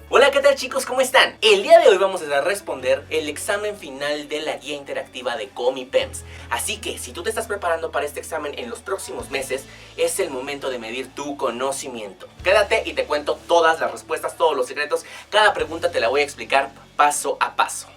Hola, ¿qué tal chicos? ¿Cómo están? El día de hoy vamos a responder el examen final de la guía interactiva de Comipems. Así que si tú te estás preparando para este examen en los próximos meses, es el momento de medir tu conocimiento. Quédate y te cuento todas las respuestas, todos los secretos. Cada pregunta te la voy a explicar paso a paso.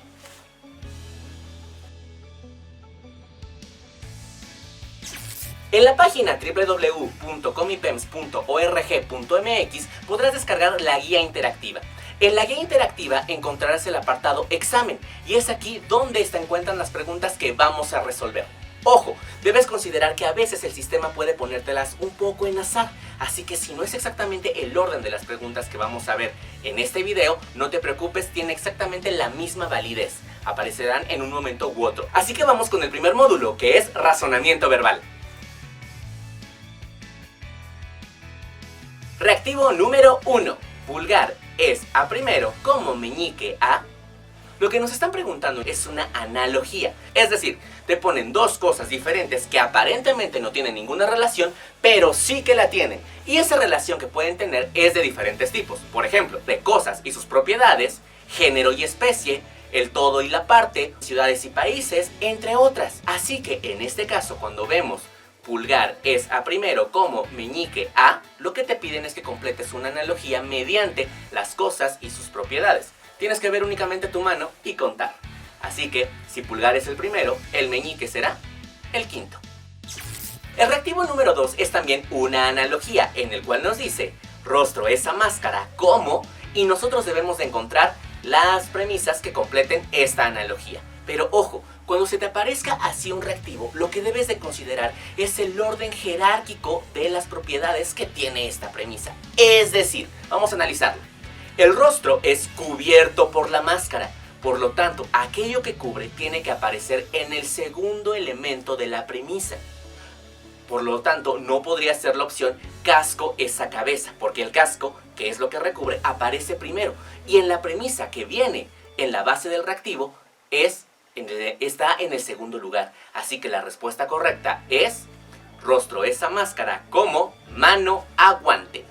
En la página www.comipems.org.mx podrás descargar la guía interactiva. En la guía interactiva encontrarás el apartado examen y es aquí donde se encuentran las preguntas que vamos a resolver. Ojo, debes considerar que a veces el sistema puede ponértelas un poco en azar, así que si no es exactamente el orden de las preguntas que vamos a ver en este video, no te preocupes, tiene exactamente la misma validez. Aparecerán en un momento u otro. Así que vamos con el primer módulo, que es razonamiento verbal. Reactivo número 1. Pulgar es a primero como meñique a. Lo que nos están preguntando es una analogía. Es decir, te ponen dos cosas diferentes que aparentemente no tienen ninguna relación, pero sí que la tienen. Y esa relación que pueden tener es de diferentes tipos. Por ejemplo, de cosas y sus propiedades, género y especie, el todo y la parte, ciudades y países, entre otras. Así que en este caso, cuando vemos pulgar es a primero como meñique a, lo que te piden es que completes una analogía mediante las cosas y sus propiedades. Tienes que ver únicamente tu mano y contar. Así que, si pulgar es el primero, el meñique será el quinto. El reactivo número 2 es también una analogía, en el cual nos dice, rostro es a máscara como, y nosotros debemos de encontrar las premisas que completen esta analogía. Pero ojo, cuando se te aparezca así un reactivo, lo que debes de considerar es el orden jerárquico de las propiedades que tiene esta premisa. Es decir, vamos a analizarlo. El rostro es cubierto por la máscara, por lo tanto, aquello que cubre tiene que aparecer en el segundo elemento de la premisa. Por lo tanto, no podría ser la opción casco es a cabeza, porque el casco, que es lo que recubre, aparece primero. Y en la premisa que viene en la base del reactivo está en el segundo lugar. Así que la respuesta correcta es rostro es a máscara como mano a guante.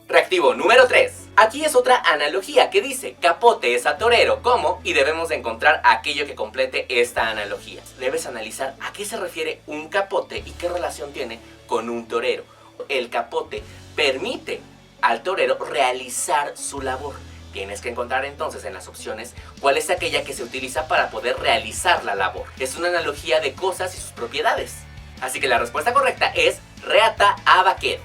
Reactivo número 3. Aquí es otra analogía que dice capote es a torero como, y debemos de encontrar aquello que complete esta analogía. Debes analizar a qué se refiere un capote y qué relación tiene con un torero. El capote permite al torero realizar su labor. Tienes que encontrar entonces en las opciones cuál es aquella que se utiliza para poder realizar la labor. Es una analogía de cosas y sus propiedades. Así que la respuesta correcta es reata a vaquero.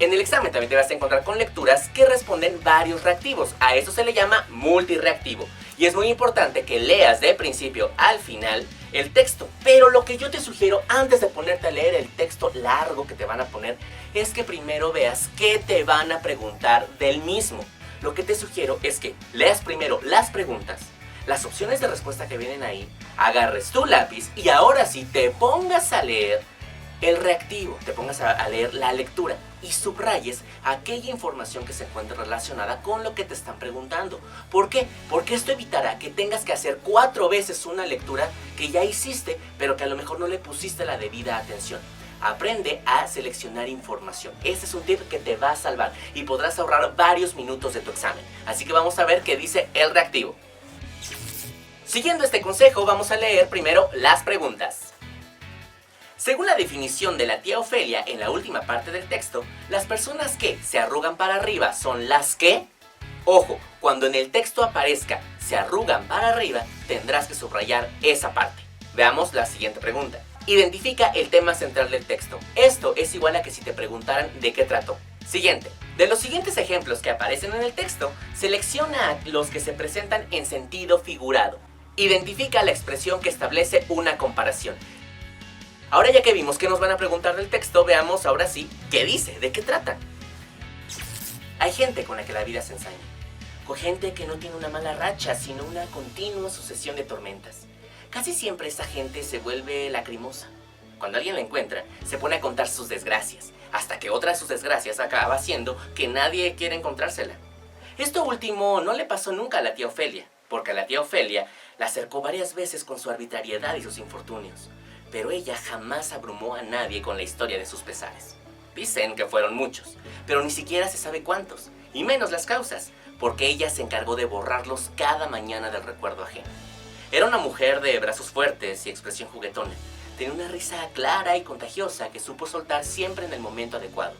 En el examen también te vas a encontrar con lecturas que responden varios reactivos. A eso se le llama multireactivo. Y es muy importante que leas de principio al final el texto. Pero lo que yo te sugiero antes de ponerte a leer el texto largo que te van a poner es que primero veas qué te van a preguntar del mismo. Lo que te sugiero es que leas primero las preguntas, las opciones de respuesta que vienen ahí, agarres tu lápiz y ahora sí te pongas a leer el reactivo, te pongas a leer la lectura y subrayes aquella información que se encuentre relacionada con lo que te están preguntando. ¿Por qué? Porque esto evitará que tengas que hacer 4 veces una lectura que ya hiciste, pero que a lo mejor no le pusiste la debida atención. Aprende a seleccionar información. Este es un tip que te va a salvar y podrás ahorrar varios minutos de tu examen. Así que vamos a ver qué dice el reactivo. Siguiendo este consejo, vamos a leer primero las preguntas. Según la definición de la tía Ofelia en la última parte del texto, las personas que se arrugan para arriba son las que... Ojo, cuando en el texto aparezca se arrugan para arriba, tendrás que subrayar esa parte. Veamos la siguiente pregunta. Identifica el tema central del texto. Esto es igual a que si te preguntaran de qué trató. Siguiente. De los siguientes ejemplos que aparecen en el texto, selecciona los que se presentan en sentido figurado. Identifica la expresión que establece una comparación. Ahora ya que vimos que nos van a preguntar del texto, veamos ahora sí qué dice, de qué trata. Hay gente con la que la vida se ensaña, con gente que no tiene una mala racha, sino una continua sucesión de tormentas. Casi siempre esa gente se vuelve lacrimosa. Cuando alguien la encuentra, se pone a contar sus desgracias, hasta que otra de sus desgracias acaba haciendo que nadie quiere encontrársela. Esto último no le pasó nunca a la tía Ofelia, porque a la tía Ofelia la acercó varias veces con su arbitrariedad y sus infortunios. Pero ella jamás abrumó a nadie con la historia de sus pesares. Dicen que fueron muchos, pero ni siquiera se sabe cuántos, y menos las causas, porque ella se encargó de borrarlos cada mañana del recuerdo ajeno. Era una mujer de brazos fuertes y expresión juguetona. Tenía una risa clara y contagiosa que supo soltar siempre en el momento adecuado.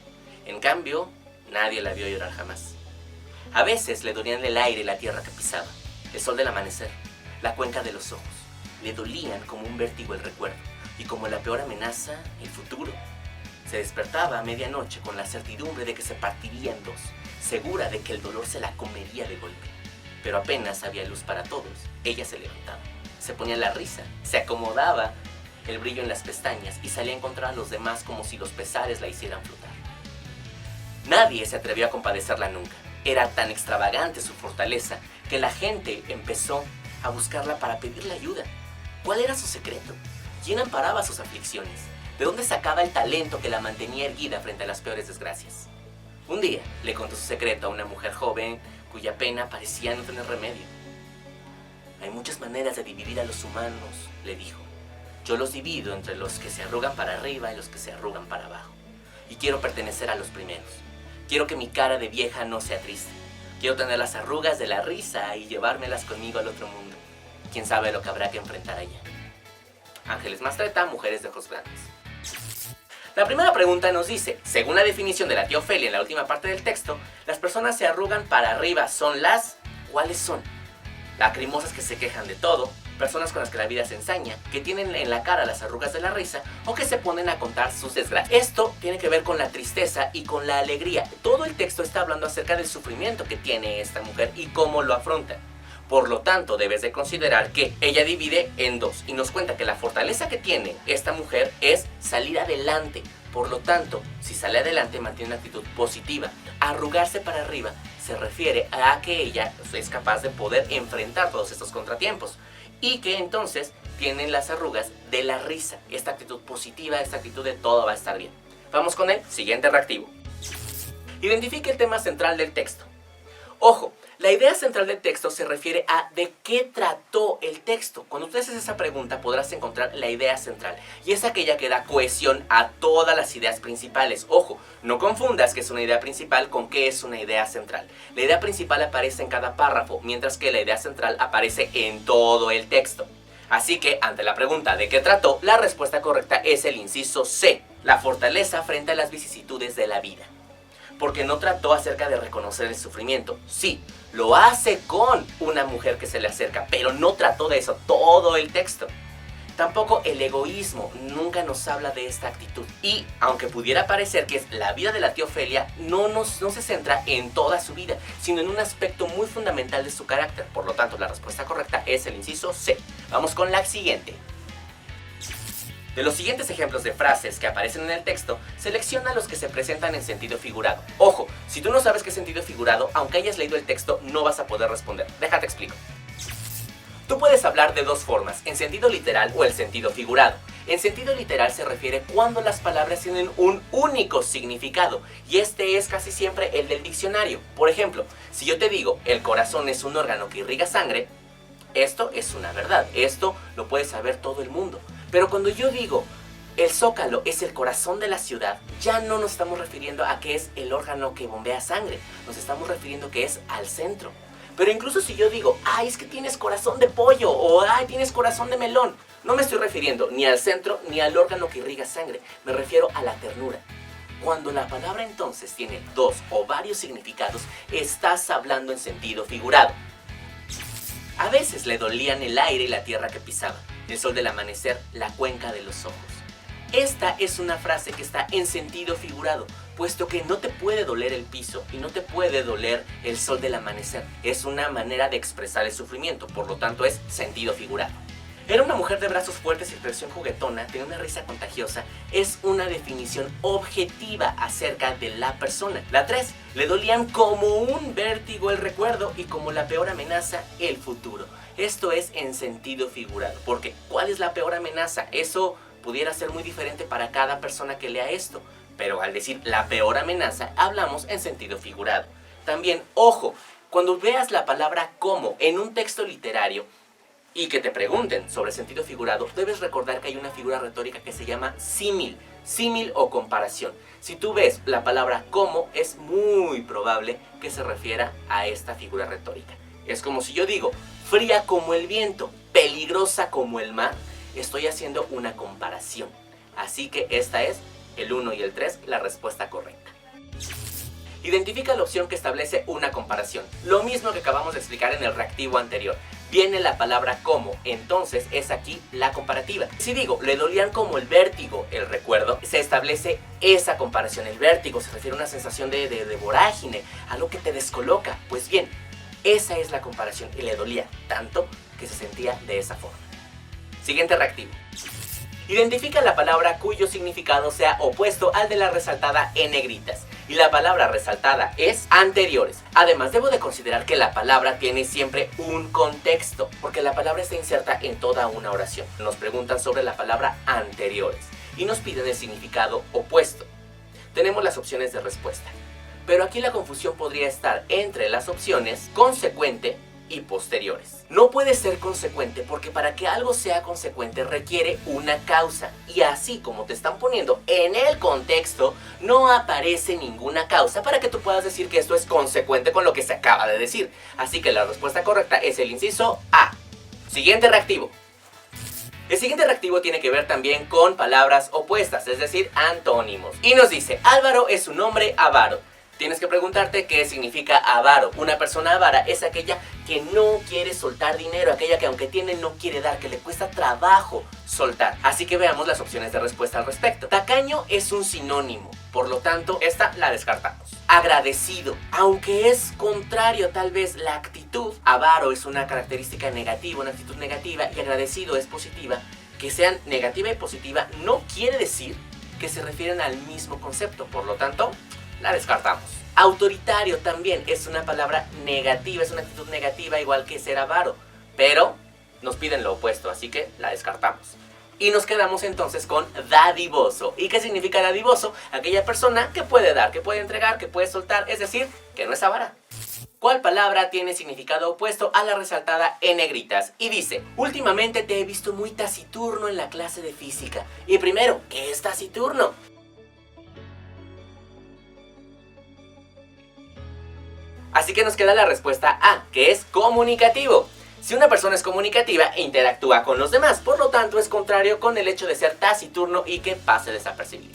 En cambio, nadie la vio llorar jamás. A veces le dolían el aire y la tierra que pisaba, el sol del amanecer, la cuenca de los ojos. Le dolían como un vértigo el recuerdo, y como la peor amenaza, el futuro. Se despertaba a medianoche con la certidumbre de que se partiría en dos, segura de que el dolor se la comería de golpe. Pero apenas había luz para todos, ella se levantaba, se ponía la risa, se acomodaba el brillo en las pestañas y salía a encontrar a los demás como si los pesares la hicieran flotar. Nadie se atrevió a compadecerla nunca. Era tan extravagante su fortaleza que la gente empezó a buscarla para pedirle ayuda. ¿Cuál era su secreto? ¿Quién amparaba sus aflicciones? ¿De dónde sacaba el talento que la mantenía erguida frente a las peores desgracias? Un día le contó su secreto a una mujer joven cuya pena parecía no tener remedio. Hay muchas maneras de dividir a los humanos, le dijo. Yo los divido entre los que se arrugan para arriba y los que se arrugan para abajo. Y quiero pertenecer a los primeros. Quiero que mi cara de vieja no sea triste. Quiero tener las arrugas de la risa y llevármelas conmigo al otro mundo. Quién sabe lo que habrá que enfrentar allá. Ángeles Mastretta, Mujeres de Ojos Grandes. La primera pregunta nos dice, según la definición de la tía Ofelia en la última parte del texto, las personas se arrugan para arriba son las... ¿Cuáles son? Lacrimosas que se quejan de todo, personas con las que la vida se ensaña, que tienen en la cara las arrugas de la risa o que se ponen a contar sus desgracias. Esto tiene que ver con la tristeza y con la alegría. Todo el texto está hablando acerca del sufrimiento que tiene esta mujer y cómo lo afronta. Por lo tanto, debes de considerar que ella divide en dos y nos cuenta que la fortaleza que tiene esta mujer es salir adelante. Por lo tanto, si sale adelante mantiene una actitud positiva. Arrugarse para arriba se refiere a que ella es capaz de poder enfrentar todos estos contratiempos y que entonces tienen las arrugas de la risa, esta actitud positiva, esta actitud de todo va a estar bien. Vamos con el siguiente reactivo. Identifique el tema central del texto. Ojo, la idea central del texto se refiere a de qué trató el texto. Cuando tú haces esa pregunta podrás encontrar la idea central y es aquella que da cohesión a todas las ideas principales. Ojo, no confundas qué es una idea principal con qué es una idea central. La idea principal aparece en cada párrafo, mientras que la idea central aparece en todo el texto. Así que, ante la pregunta ¿de qué trató?, la respuesta correcta es el inciso C, la fortaleza frente a las vicisitudes de la vida. Porque no trató acerca de reconocer el sufrimiento. Sí, lo hace con una mujer que se le acerca, pero no trató de eso todo el texto. Tampoco el egoísmo nunca nos habla de esta actitud. Y aunque pudiera parecer que es la vida de la tía Ofelia, no se centra en toda su vida, sino en un aspecto muy fundamental de su carácter. Por lo tanto, la respuesta correcta es el inciso C. Vamos con la siguiente. De los siguientes ejemplos de frases que aparecen en el texto, selecciona los que se presentan en sentido figurado. Ojo, si tú no sabes qué es sentido figurado, aunque hayas leído el texto, no vas a poder responder. Déjate explico. Tú puedes hablar de dos formas, en sentido literal o el sentido figurado. En sentido literal se refiere cuando las palabras tienen un único significado, y este es casi siempre el del diccionario. Por ejemplo, si yo te digo, el corazón es un órgano que irriga sangre, esto es una verdad, esto lo puede saber todo el mundo. Pero cuando yo digo, el Zócalo es el corazón de la ciudad, ya no nos estamos refiriendo a que es el órgano que bombea sangre, nos estamos refiriendo que es al centro. Pero incluso si yo digo, ay, es que tienes corazón de pollo, o ay, tienes corazón de melón, no me estoy refiriendo ni al centro ni al órgano que irriga sangre, me refiero a la ternura. Cuando la palabra entonces tiene dos o varios significados, estás hablando en sentido figurado. A veces le dolían el aire y la tierra que pisaba, el sol del amanecer, la cuenca de los ojos. Esta es una frase que está en sentido figurado, puesto que no te puede doler el piso y no te puede doler el sol del amanecer. Es una manera de expresar el sufrimiento, por lo tanto es sentido figurado. Era una mujer de brazos fuertes y expresión juguetona, tenía una risa contagiosa, es una definición objetiva acerca de la persona. La 3, le dolían como un vértigo el recuerdo y como la peor amenaza el futuro. Esto es en sentido figurado, porque ¿cuál es la peor amenaza? Eso pudiera ser muy diferente para cada persona que lea esto, pero al decir la peor amenaza hablamos en sentido figurado. También, ojo, cuando veas la palabra como en un texto literario, y que te pregunten sobre sentido figurado, debes recordar que hay una figura retórica que se llama símil. símil o comparación. Si tú ves la palabra como, es muy probable que se refiera a esta figura retórica. Es como si yo digo, fría como el viento, peligrosa como el mar. Estoy haciendo una comparación. Así que esta es, el 1 y el 3, la respuesta correcta. Identifica la opción que establece una comparación. Lo mismo que acabamos de explicar en el reactivo anterior. Viene la palabra como, entonces es aquí la comparativa. Si digo, le dolían como el vértigo, el recuerdo, se establece esa comparación. El vértigo se refiere a una sensación de vorágine, algo que te descoloca. Pues bien, esa es la comparación y le dolía tanto que se sentía de esa forma. Siguiente reactivo. Identifica la palabra cuyo significado sea opuesto al de la resaltada en negritas. Y la palabra resaltada es anteriores. Además, debo de considerar que la palabra tiene siempre un contexto, porque la palabra está inserta en toda una oración. Nos preguntan sobre la palabra anteriores y nos piden el significado opuesto. Tenemos las opciones de respuesta, pero aquí la confusión podría estar entre las opciones consecuente y posteriores. No puede ser consecuente porque para que algo sea consecuente requiere una causa, y así como te están poniendo en el contexto, no aparece ninguna causa para que tú puedas decir que esto es consecuente con lo que se acaba de decir. Así que la respuesta correcta es el inciso A. Siguiente reactivo. El siguiente reactivo tiene que ver también con palabras opuestas, es decir, antónimos. Y nos dice, Álvaro es un hombre avaro. Tienes que preguntarte qué significa avaro. Una persona avara es aquella que no quiere soltar dinero, aquella que aunque tiene no quiere dar, que le cuesta trabajo soltar. Así que veamos las opciones de respuesta al respecto. Tacaño es un sinónimo, por lo tanto esta la descartamos. Agradecido, aunque es contrario tal vez la actitud, avaro es una característica negativa, una actitud negativa, y agradecido es positiva. Que sean negativa y positiva no quiere decir que se refieren al mismo concepto, por lo tanto la descartamos. Autoritario también es una palabra negativa, es una actitud negativa igual que ser avaro, pero nos piden lo opuesto, así que la descartamos. Y nos quedamos entonces con dadivoso. ¿Y qué significa dadivoso? Aquella persona que puede dar, que puede entregar, que puede soltar, es decir, que no es avara. ¿Cuál palabra tiene significado opuesto a la resaltada en negritas? Y dice, últimamente te he visto muy taciturno en la clase de física. Y primero, ¿qué es taciturno? Así que nos queda la respuesta A, que es comunicativo. Si una persona es comunicativa, interactúa con los demás, por lo tanto es contrario con el hecho de ser taciturno y que pase desapercibido.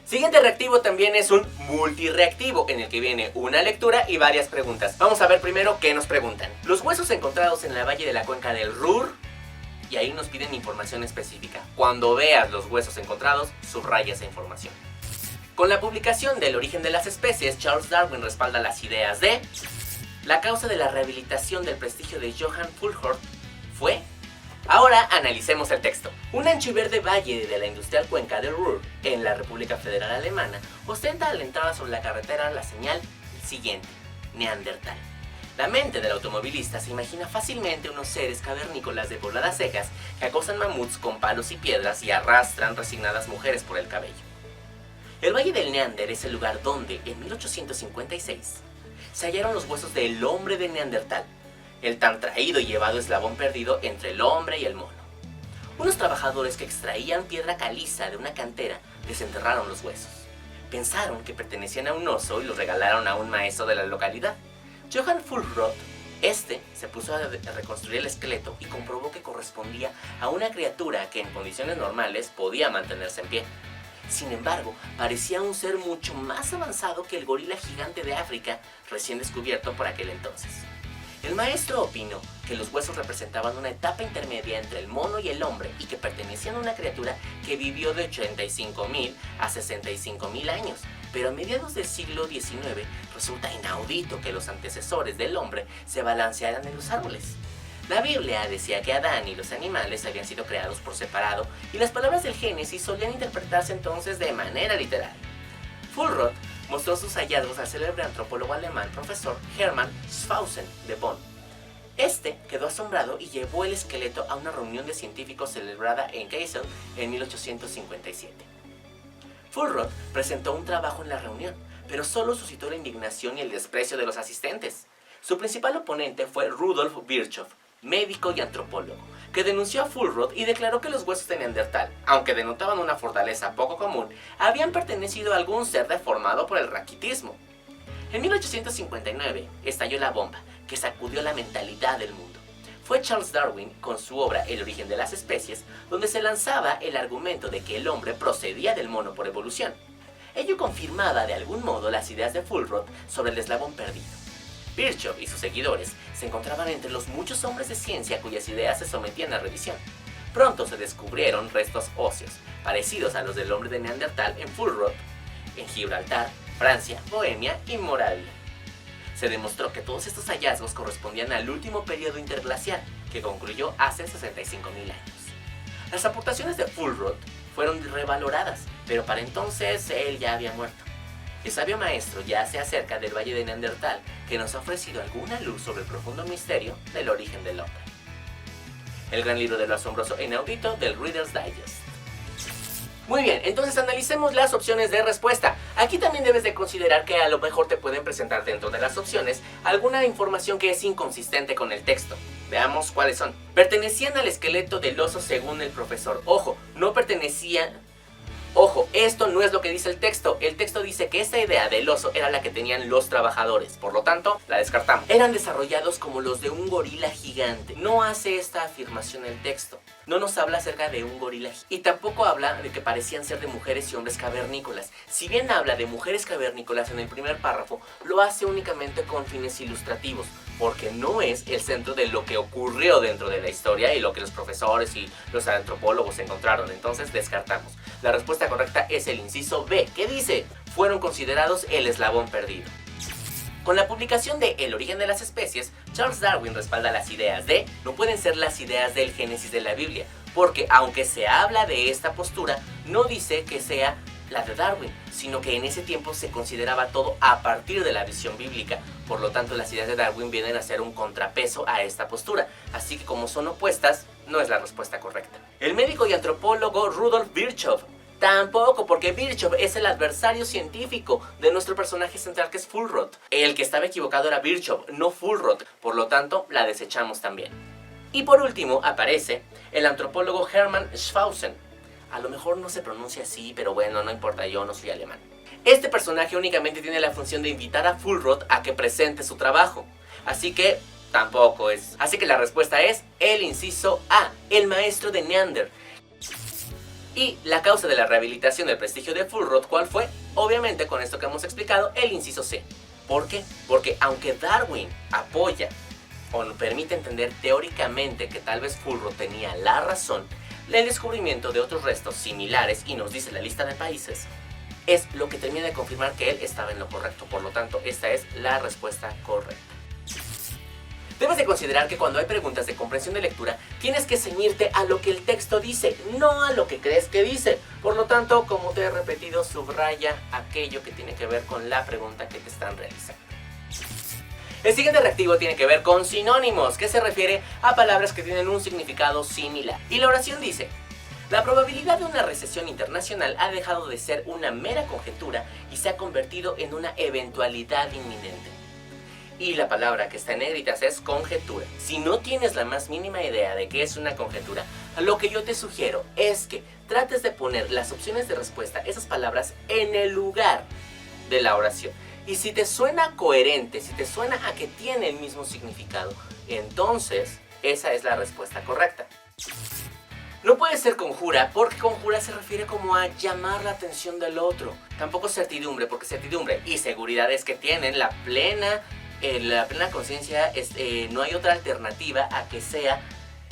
Siguiente reactivo también es un multireactivo, en el que viene una lectura y varias preguntas. Vamos a ver primero qué nos preguntan. Los huesos encontrados en la valle de la cuenca del Ruhr, y ahí nos piden información específica. Cuando veas los huesos encontrados, subraya esa información. Con la publicación del origen de las especies, Charles Darwin respalda las ideas de... La causa de la rehabilitación del prestigio de Johann Fulford fue... Ahora analicemos el texto. Un ancho y verde valle de la industrial cuenca del Ruhr, en la República Federal Alemana, ostenta a la entrada sobre la carretera la señal siguiente: Neandertal. La mente del automovilista se imagina fácilmente unos seres cavernícolas de pobladas secas que acosan mamuts con palos y piedras y arrastran resignadas mujeres por el cabello. El Valle del Neander es el lugar donde, en 1856, se hallaron los huesos del hombre de Neandertal, el tan traído y llevado eslabón perdido entre el hombre y el mono. Unos trabajadores que extraían piedra caliza de una cantera desenterraron los huesos. Pensaron que pertenecían a un oso y los regalaron a un maestro de la localidad. Johann Fulford, se puso a reconstruir el esqueleto y comprobó que correspondía a una criatura que en condiciones normales podía mantenerse en pie. Sin embargo, parecía un ser mucho más avanzado que el gorila gigante de África recién descubierto por aquel entonces. El maestro opinó que los huesos representaban una etapa intermedia entre el mono y el hombre y que pertenecían a una criatura que vivió de 85.000 a 65.000 años, pero a mediados del siglo XIX resulta inaudito que los antecesores del hombre se balancearan en los árboles. La Biblia decía que Adán y los animales habían sido creados por separado y las palabras del Génesis solían interpretarse entonces de manera literal. Fulford mostró sus hallazgos al célebre antropólogo alemán profesor Hermann Schwausen de Bonn. Quedó asombrado y llevó el esqueleto a una reunión de científicos celebrada en Kassel en 1857. Fulford presentó un trabajo en la reunión, pero solo suscitó la indignación y el desprecio de los asistentes. Su principal oponente fue Rudolf Virchow, médico y antropólogo, que denunció a Fuhlrott y declaró que los huesos de Neandertal, aunque denotaban una fortaleza poco común, habían pertenecido a algún ser deformado por el raquitismo. En 1859 estalló la bomba que sacudió la mentalidad del mundo. Fue Charles Darwin, con su obra El origen de las especies, donde se lanzaba el argumento de que el hombre procedía del mono por evolución. Ello confirmaba de algún modo las ideas de Fuhlrott sobre el eslabón perdido. Virchow y sus seguidores se encontraban entre los muchos hombres de ciencia cuyas ideas se sometían a revisión. Pronto se descubrieron restos óseos, parecidos a los del hombre de Neandertal en Fuhlrott, en Gibraltar, Francia, Bohemia y Moravia. Se demostró que todos estos hallazgos correspondían al último periodo interglacial, que concluyó hace 65.000 años. Las aportaciones de Fuhlrott fueron revaloradas, pero para entonces él ya había muerto. El sabio maestro yace acerca del Valle de Neandertal, que nos ha ofrecido alguna luz sobre el profundo misterio del origen del hombre. El gran libro de lo asombroso e inaudito del Reader's Digest. Muy bien, entonces analicemos las opciones de respuesta. Aquí también debes de considerar que a lo mejor te pueden presentar dentro de las opciones alguna información que es inconsistente con el texto. Veamos cuáles son. Pertenecían al esqueleto del oso según el profesor. Ojo, no pertenecían... Ojo, esto no es lo que dice el texto. El texto dice que esta idea del oso era la que tenían los trabajadores. Por lo tanto, la descartamos. Eran desarrollados como los de un gorila gigante. No hace esta afirmación el texto. No nos habla acerca de un gorila y tampoco habla de que parecían ser de mujeres y hombres cavernícolas. Si bien habla de mujeres cavernícolas en el primer párrafo, lo hace únicamente con fines ilustrativos, porque no es el centro de lo que ocurrió dentro de la historia y lo que los profesores y los antropólogos encontraron. Entonces descartamos. La respuesta correcta es el inciso B, que dice: fueron considerados el eslabón perdido. Con la publicación de El origen de las especies, Charles Darwin respalda las ideas de no pueden ser las ideas del Génesis de la Biblia, porque aunque se habla de esta postura, no dice que sea la de Darwin, sino que en ese tiempo se consideraba todo a partir de la visión bíblica. Por lo tanto, las ideas de Darwin vienen a ser un contrapeso a esta postura, así que como son opuestas, no es la respuesta correcta. El médico y antropólogo Rudolf Virchow tampoco, porque Virchow es el adversario científico de nuestro personaje central, que es Fuhlrott. El que estaba equivocado era Virchow, no Fuhlrott, por lo tanto la desechamos también. Y por último aparece el antropólogo Hermann Schwausen. A lo mejor no se pronuncia así, pero bueno, no importa, yo no soy alemán. Este personaje únicamente tiene la función de invitar a Fuhlrott a que presente su trabajo, así que tampoco es. Así que la respuesta es el inciso A, el maestro de Neander. Y la causa de la rehabilitación del prestigio de Fuhlrott, ¿cuál fue? Obviamente, con esto que hemos explicado, el inciso C. ¿Por qué? Porque aunque Darwin apoya o nos permite entender teóricamente que tal vez Fuhlrott tenía la razón, el descubrimiento de otros restos similares, y nos dice la lista de países, es lo que termina de confirmar que él estaba en lo correcto. Por lo tanto, esta es la respuesta correcta. Debes de considerar que cuando hay preguntas de comprensión de lectura, tienes que ceñirte a lo que el texto dice, no a lo que crees que dice. Por lo tanto, como te he repetido, subraya aquello que tiene que ver con la pregunta que te están realizando. El siguiente reactivo tiene que ver con sinónimos, que se refiere a palabras que tienen un significado similar. Y la oración dice: la probabilidad de una recesión internacional ha dejado de ser una mera conjetura y se ha convertido en una eventualidad inminente. Y la palabra que está en negritas es conjetura. Si no tienes la más mínima idea de qué es una conjetura, lo que yo te sugiero es que trates de poner las opciones de respuesta, esas palabras, en el lugar de la oración. Y si te suena coherente, si te suena a que tiene el mismo significado, entonces esa es la respuesta correcta. No puede ser conjura, porque conjura se refiere como a llamar la atención del otro. Tampoco certidumbre, porque certidumbre y seguridad es que tienen la plena conciencia, no hay otra alternativa a que sea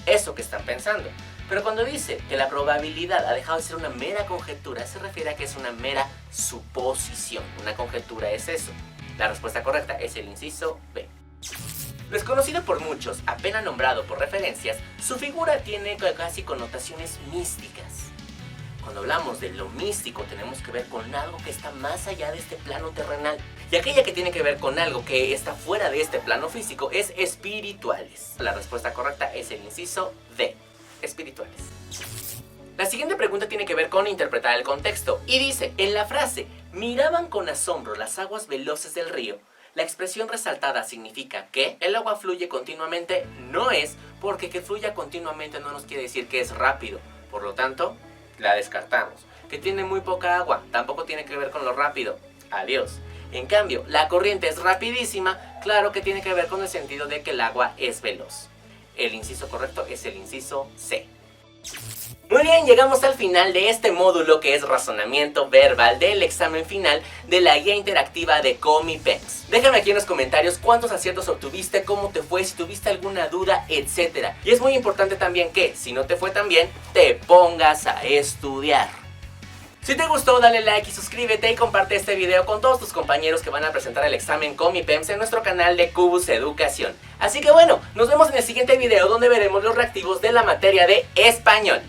eso que están pensando. Pero cuando dice que la probabilidad ha dejado de ser una mera conjetura, se refiere a que es una mera suposición. Una conjetura es eso. La respuesta correcta es el inciso B. Desconocido por muchos, apenas nombrado por referencias, su figura tiene casi connotaciones místicas. Cuando hablamos de lo místico, tenemos que ver con algo que está más allá de este plano terrenal. Y aquella que tiene que ver con algo que está fuera de este plano físico es espirituales. La respuesta correcta es el inciso D, espirituales. La siguiente pregunta tiene que ver con interpretar el contexto. Y dice, en la frase, miraban con asombro las aguas veloces del río, La expresión resaltada significa que el agua fluye continuamente, no es, porque que fluya continuamente no nos quiere decir que es rápido. Por lo tanto, la descartamos. Que tiene muy poca agua, tampoco tiene que ver con lo rápido. Adiós. En cambio, la corriente es rapidísima, claro que tiene que ver con el sentido de que el agua es veloz. El inciso correcto es el inciso C. Muy bien, llegamos al final de este módulo que es razonamiento verbal del examen final de la guía interactiva de Comipems. Déjame aquí en los comentarios cuántos aciertos obtuviste, cómo te fue, si tuviste alguna duda, etc. Y es muy importante también que, si no te fue tan bien, te pongas a estudiar. Si te gustó, dale like y suscríbete y comparte este video con todos tus compañeros que van a presentar el examen Comipems en nuestro canal de Cubus Educación. Así que bueno, nos vemos en el siguiente video donde veremos los reactivos de la materia de español.